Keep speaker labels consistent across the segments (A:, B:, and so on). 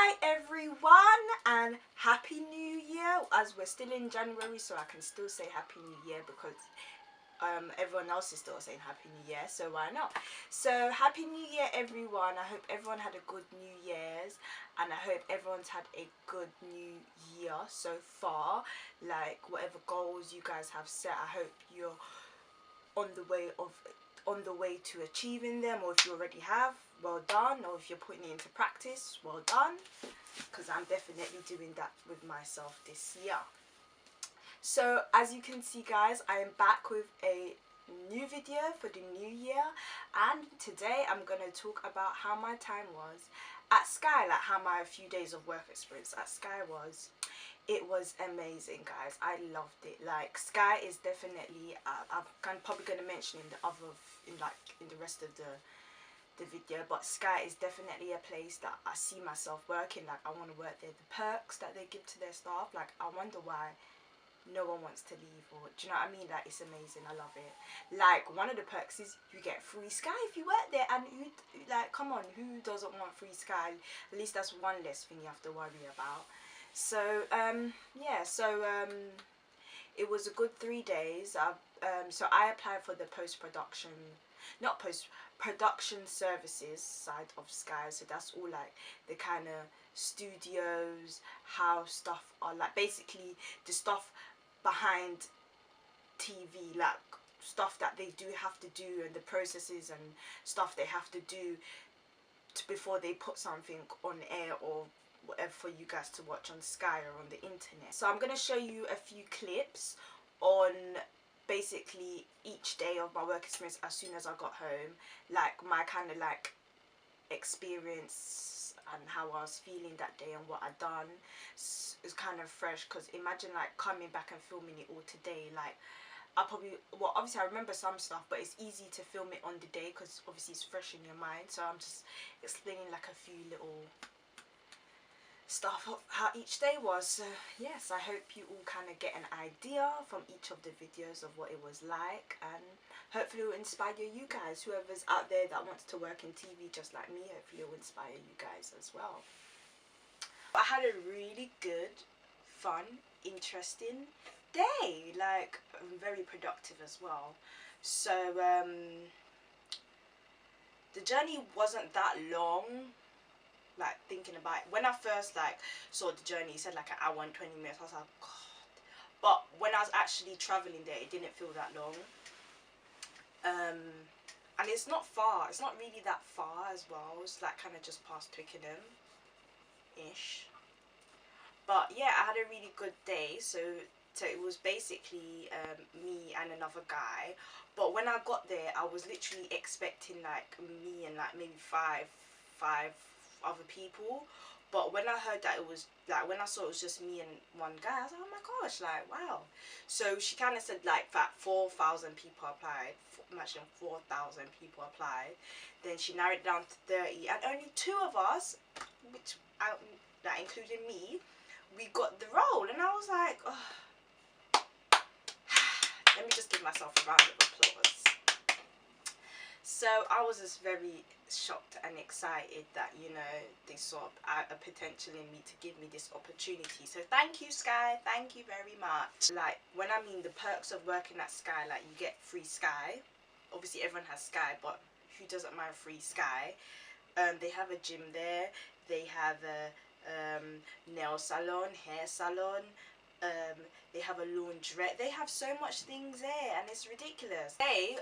A: Hi everyone, and Happy New Year, as we're still in January, so I can still say Happy New Year because everyone else is still saying Happy New Year, so why not? So Happy New Year everyone. I hope everyone had a good New Year's, and I hope everyone's had a good new year so far. Like whatever goals you guys have set, I hope you're on the way to achieving them, or if you already have, well done, or if you're putting it into practice, well done, because I'm definitely doing that with myself this year. So as you can see guys, I am back with a new video for the new year, and today I'm going to talk about how my time was at Sky, like how my few days of work experience at Sky was. It was amazing guys, I loved it. Like Sky is definitely I'm probably going to mention in the rest of the video, but Sky is definitely a place that I see myself working. Like I want to work there. The perks that they give to their staff, like I wonder why no one wants to leave, or do you know what I mean? Like it's amazing, I love it. Like one of the perks is you get free Sky if you work there, and you like, come on, who doesn't want free Sky? At least that's one less thing you have to worry about. So yeah, so it was a good 3 days. So I applied for the post-production services side of Sky, so that's all like the kind of studios, how stuff are, like basically the stuff behind TV, like stuff that they do have to do, and the processes and stuff they have to do before they put something on air or whatever for you guys to watch on Sky or on the internet. So I'm going to show you a few clips on basically each day of my work experience as soon as I got home, like my kind of like experience and how I was feeling that day and what I'd done. It's kind of fresh, because imagine like coming back and filming it all today. Like I probably, well obviously I remember some stuff, but it's easy to film it on the day because obviously it's fresh in your mind. So I'm just explaining like a few little stuff of how each day was. So yes, I hope you all kind of get an idea from each of the videos of what it was like, and hopefully it will inspire you guys. Whoever's out there that wants to work in TV just like me, hopefully it will inspire you guys as well. I had a really good, fun, interesting day, like very productive as well. So the journey wasn't that long. Like thinking about it, when I first like saw the journey, it said like an hour and 20 minutes. I was like, God. But when I was actually traveling there, it didn't feel that long. And it's not far. It's not really that far as well. It's like kind of just past Twickenham ish. But yeah, I had a really good day. So it was basically me and another guy. But when I got there, I was literally expecting like me and like maybe five other people. But when I heard that it was like, when I saw it was just me and one guy, I was like, oh my gosh, like wow. So she kind of said like that 4,000 people applied. Imagine 4,000 people applied. Then she narrowed it down to 30, and only 2 of us, which like including me, we got the role. And I was like, oh. Let me just give myself a round of applause. So I was just very shocked and excited that, you know, they saw a potential in me to give me this opportunity. So thank you Sky, thank you very much. Like when I mean the perks of working at Sky, like you get free Sky. Obviously everyone has Sky, but who doesn't mind free Sky? They have a gym there, they have a nail salon, hair salon, they have a laundrette. They have so much things there, and it's ridiculous. Today,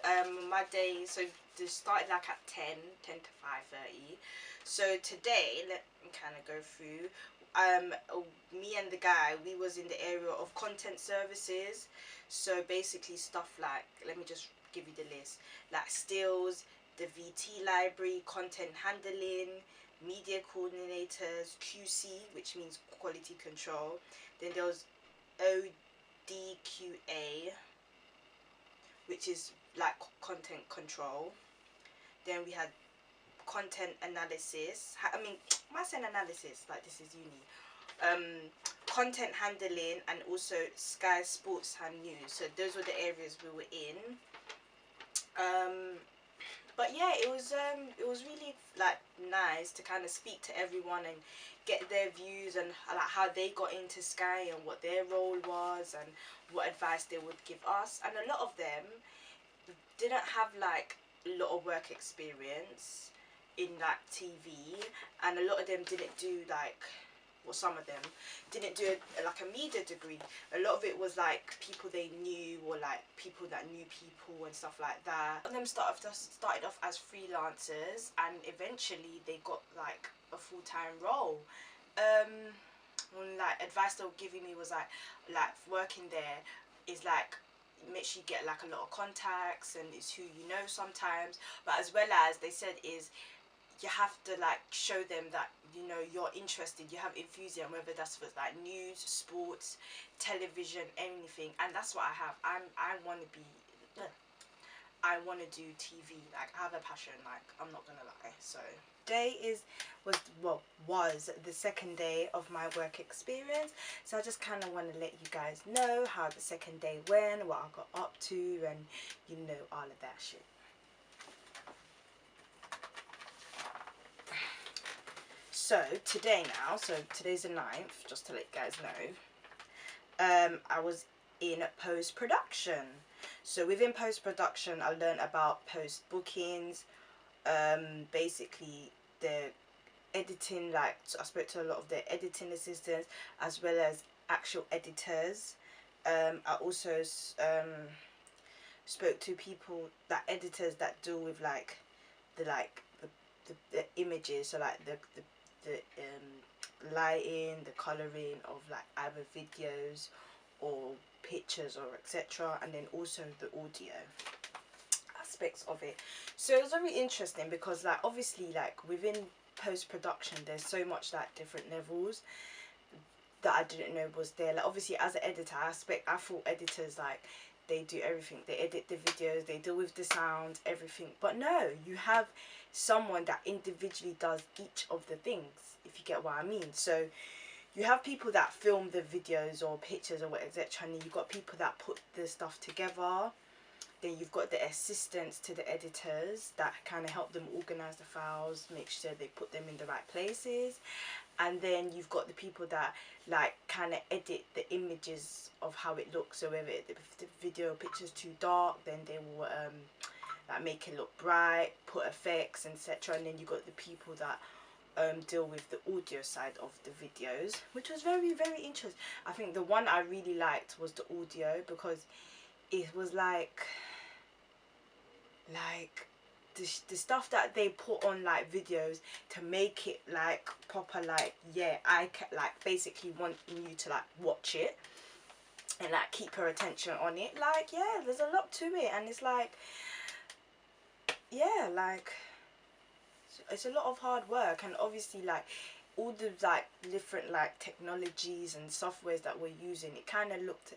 A: my day, so they started like at 10 to 5:30. So today, let me kind of go through. Me and the guy, we was in the area of content services. So basically stuff like, let me just give you the list, like stills, the VT library, content handling, media coordinators, QC, which means quality control. Then there was ODQA, which is like content control. Then we had content analysis. I mean, am I saying analysis? Like this is uni. Content handling, and also Sky Sports and News. So those were the areas we were in. But yeah, it was really like nice to kind of speak to everyone and get their views and like how they got into Sky and what their role was and what advice they would give us. And a lot of them didn't have like a lot of work experience in like TV, and a lot of them didn't do like, well, some of them didn't do like a media degree. A lot of it was like people they knew, or like people that knew people and stuff like that. And them started off as freelancers, and eventually they got like a full-time role. Like advice they were giving me was like working there is like, make sure you get like a lot of contacts and it's who you know sometimes, but as well as they said is you have to like show them that you know you're interested, you have enthusiasm, whether that's for like news, sports, television, anything. And that's what I have. I want to be, I want to do TV. Like I have a passion, like I'm not gonna lie. So today was the second day of my work experience, so I just kind of want to let you guys know how the second day went, what I got up to, and you know, all of that shit. So today now, so today's the 9th, just to let you guys know, I was in post-production. So within post-production, I learned about post-bookings, basically the editing, like so I spoke to a lot of the editing assistants as well as actual editors. I also spoke to people, that editors that deal with like the images, so like the lighting, the colouring of like either videos or pictures or etc., and then also the audio aspects of it. So it was very interesting because like obviously like within post-production there's so much like different levels that I didn't know was there. Like obviously as an editor, I thought editors like they do everything, they edit the videos, they deal with the sound, everything. But no, you have someone that individually does each of the things, if you get what I mean. So you have people that film the videos or pictures or whatever, etc., and you've got people that put the stuff together. Then you've got the assistants to the editors that kind of help them organize the files, make sure they put them in the right places. And then you've got the people that like kind of edit the images of how it looks. So if the video picture's too dark, then they will like make it look bright, put effects, etc. And then you've got the people that deal with the audio side of the videos, which was very, very interesting. I think the one I really liked was the audio, because it was like the stuff that they put on like videos to make it like proper, like yeah, I like basically want you to like watch it and like keep your attention on it. Like yeah, there's a lot to it, and it's like yeah, like it's a lot of hard work. And obviously like all the like different like technologies and softwares that we're using, it kind of looked,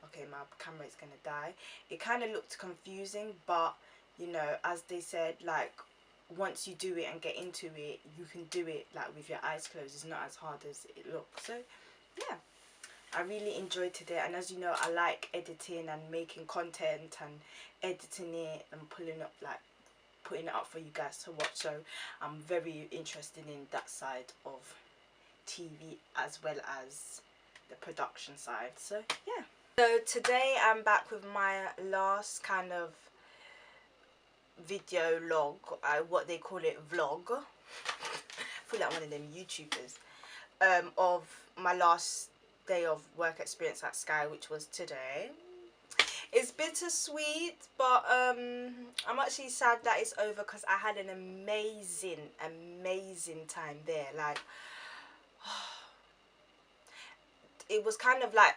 A: okay, my camera is gonna die, it kind of looked confusing, but you know, as they said, like once you do it and get into it, you can do it like with your eyes closed. It's not as hard as it looks. So yeah, I really enjoyed today. And as you know, I like editing and making content and editing it and putting it up for you guys to watch. So I'm very interested in that side of TV as well as the production side. So yeah, so today I'm back with my last kind of video log, what they call it, vlog. I feel like one of them YouTubers, of my last day of work experience at Sky, which was today. It's bittersweet, but I'm actually sad that it's over, because I had an amazing time there. Like it was kind of like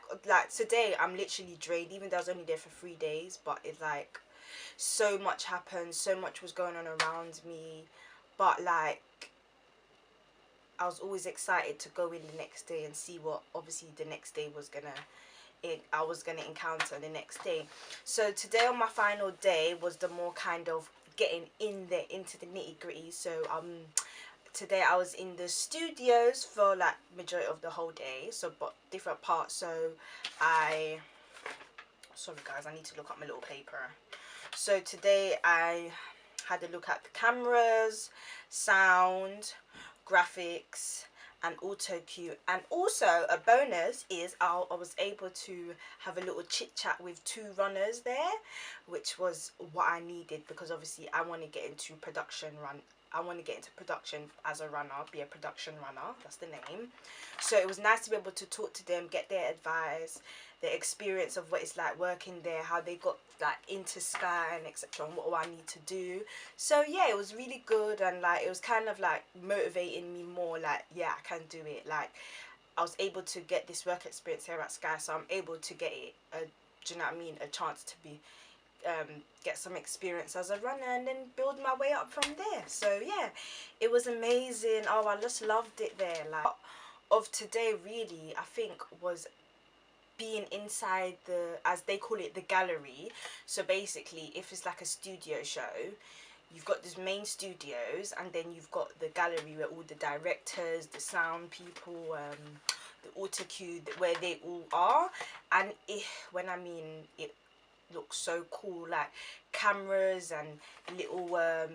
A: today I'm literally drained, even though I was only there for 3 days, but it's like so much happened, so much was going on around me, but like I was always excited to go in the next day and see what obviously the next day was I was gonna encounter the next day. So today on my final day was the more kind of getting in there into the nitty-gritty. So today I was in the studios for like majority of the whole day, so but different parts. So sorry guys, I need to look up my little paper. So today I had a look at the cameras, sound, graphics, and auto cue. And also a bonus is I was able to have a little chit chat with 2 runners there, which was what I needed, because obviously I want to get into production as a runner, be a production runner, that's the name. So it was nice to be able to talk to them, get their advice, their experience of what it's like working there, how they got like into Sky and etc, and what do I need to do. So yeah, it was really good, and like it was kind of like motivating me more, like yeah, I can do it. Like I was able to get this work experience here at Sky, so I'm able to get it do you know what I mean, a chance to be get some experience as a runner and then build my way up from there. So yeah, it was amazing. Oh, I just loved it there. Like of today really, I think, was being inside the, as they call it, the gallery. So basically, if it's like a studio show, you've got this main studios, and then you've got the gallery where all the directors, the sound people, the auto cue, where they all are. And when I mean it looks so cool, like cameras and little well,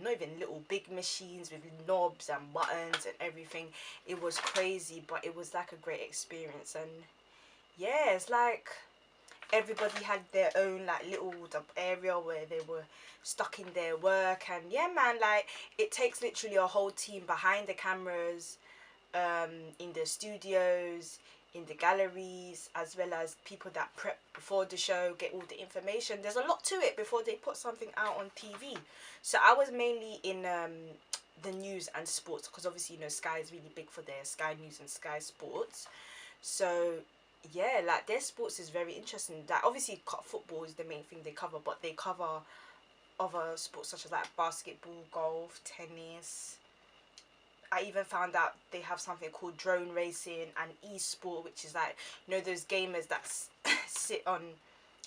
A: not even little, big machines with knobs and buttons and everything. It was crazy, but it was like a great experience. And yeah, it's like everybody had their own like little area where they were stuck in their work. And yeah man, like it takes literally a whole team behind the cameras, in the studios, in the galleries, as well as people that prep before the show, get all the information. There's a lot to it before they put something out on TV. So I was mainly in the news and sports, because obviously, you know, Sky is really big for their Sky News and Sky Sports. So yeah, like their sports is very interesting. Like obviously football is the main thing they cover, but they cover other sports such as like basketball, golf, tennis. I even found out they have something called drone racing and e-sport, which is like, you know, those gamers that sit on,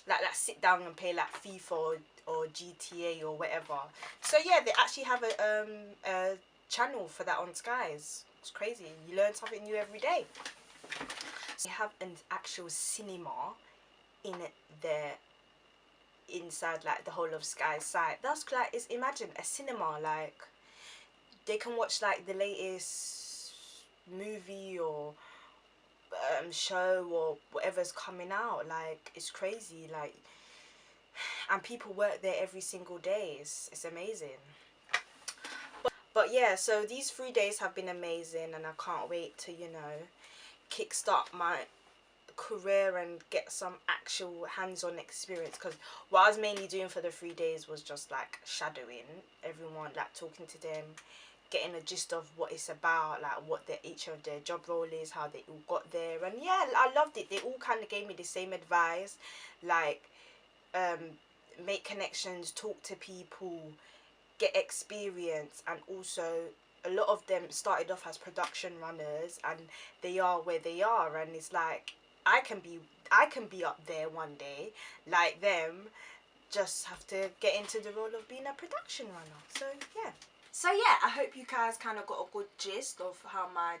A: like that sit down and play like FIFA or GTA or whatever. So yeah, they actually have a channel for that on Sky. It's crazy. You learn something new every day. So they have an actual cinema in there, inside like the whole of Sky site. That's like, it's, imagine a cinema, like they can watch like the latest movie or show or whatever's coming out. Like it's crazy, like, and people work there every single day. It's amazing. But yeah, so these 3 days have been amazing, and I can't wait to, you know, kickstart my career and get some actual hands-on experience, because what I was mainly doing for the 3 days was just like shadowing everyone, like talking to them, getting a gist of what it's about, like what each of their job role is, how they all got there. And yeah, I loved it. They all kind of gave me the same advice, like make connections, talk to people, get experience. And also a lot of them started off as production runners, and they are where they are. And it's like I can be up there one day like them, just have to get into the role of being a production runner. So yeah. So yeah, I hope you guys kind of got a good gist of how my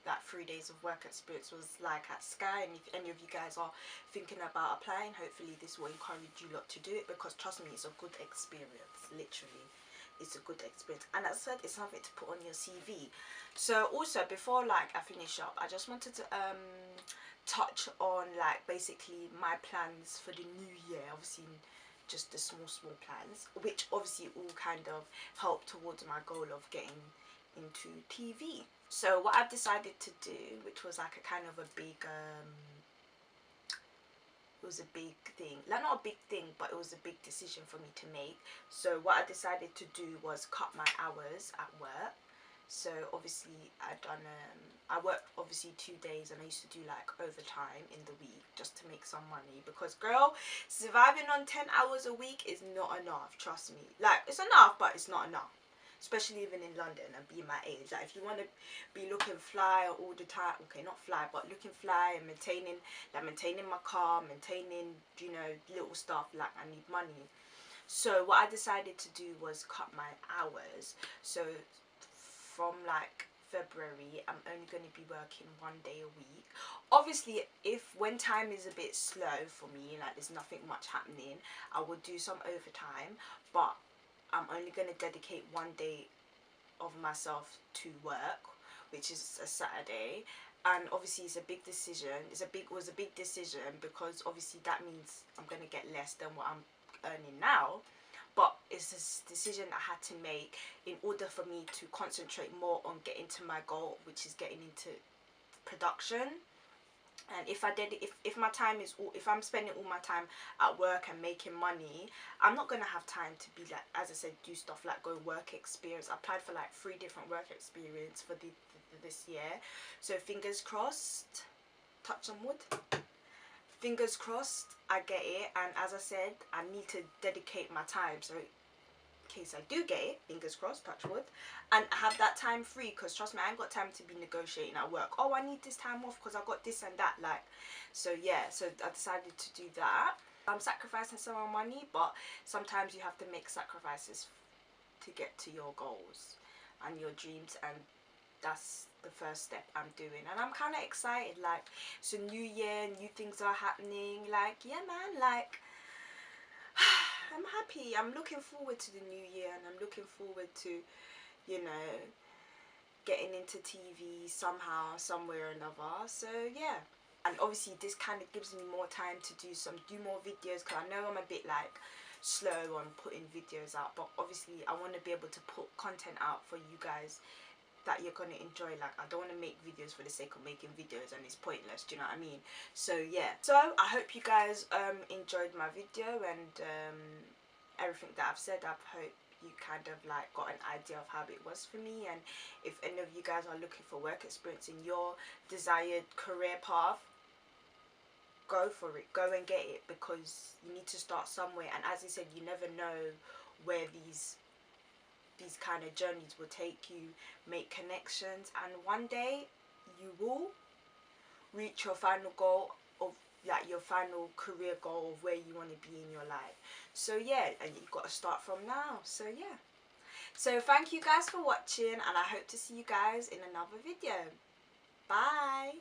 A: that 3 days of work experience was like at Sky. And if any of you guys are thinking about applying, hopefully this will encourage you lot to do it, because trust me, it's a good experience. Literally, it's a good experience. And as I said, it's something to put on your CV. So also, before like I finish up, I just wanted to touch on like basically my plans for the new year. Obviously just the small plans, which obviously all kind of help towards my goal of getting into TV. So what I've decided to do, which was like a kind of a big it was a big thing, like not a big thing, but it was a big decision for me to make. So what I decided to do was cut my hours at work. So obviously I worked obviously 2 days, and I used to do like overtime in the week just to make some money, because girl, surviving on 10 hours a week is not enough, trust me. Like it's enough, but it's not enough, especially even in London and being my age. Like if you want to be looking fly all the time, okay, not fly, but looking fly and maintaining my car, maintaining, you know, little stuff, like I need money. So what I decided to do was cut my hours. So from like February, I'm only going to be working 1 day a week. obviously when time is a bit slow for me, like there's nothing much happening, I will do some overtime, but I'm only going to dedicate one day of myself to work, which is a Saturday. And obviously it's a big decision. Was a big decision because obviously that means I'm going to get less than what I'm earning now. But it's a decision I had to make in order for me to concentrate more on getting to my goal, which is getting into production. And if my time is if I'm spending all my time at work and making money, I'm not gonna have time to be like, as I said, do stuff like go work experience. I applied for like 3 different work experience for this year, so fingers crossed, touch on wood, fingers crossed I get it. And as I said, I need to dedicate my time, so in case I do get it, fingers crossed, touch wood, and I have that time free, because trust me, I ain't got time to be negotiating at work. Oh, I need this time off because I got this and that, like. So yeah, so I decided to do that. I'm sacrificing some of my money, but sometimes you have to make sacrifices to get to your goals and your dreams, and that's the first step I'm doing. And I'm kind of excited, like it's a new year, new things are happening, like yeah man, like I'm happy. I'm looking forward to the new year, and I'm looking forward to, you know, getting into TV somehow, somewhere or another. So yeah, and obviously this kind of gives me more time to do more videos, because I know I'm a bit like slow on putting videos out, but obviously I want to be able to put content out for you guys that you're gonna enjoy. Like I don't want to make videos for the sake of making videos and it's pointless, do you know what I mean? So yeah, so I hope you guys enjoyed my video, and everything that I've said. I hope you kind of like got an idea of how it was for me, and if any of you guys are looking for work experience in your desired career path, go for it, go and get it, because you need to start somewhere. And as I said, you never know where these kind of journeys will take you. Make connections, and one day you will reach your final goal of like your final career goal of where you want to be in your life. So yeah, and you've got to start from now. So yeah, so thank you guys for watching, and I hope to see you guys in another video. Bye.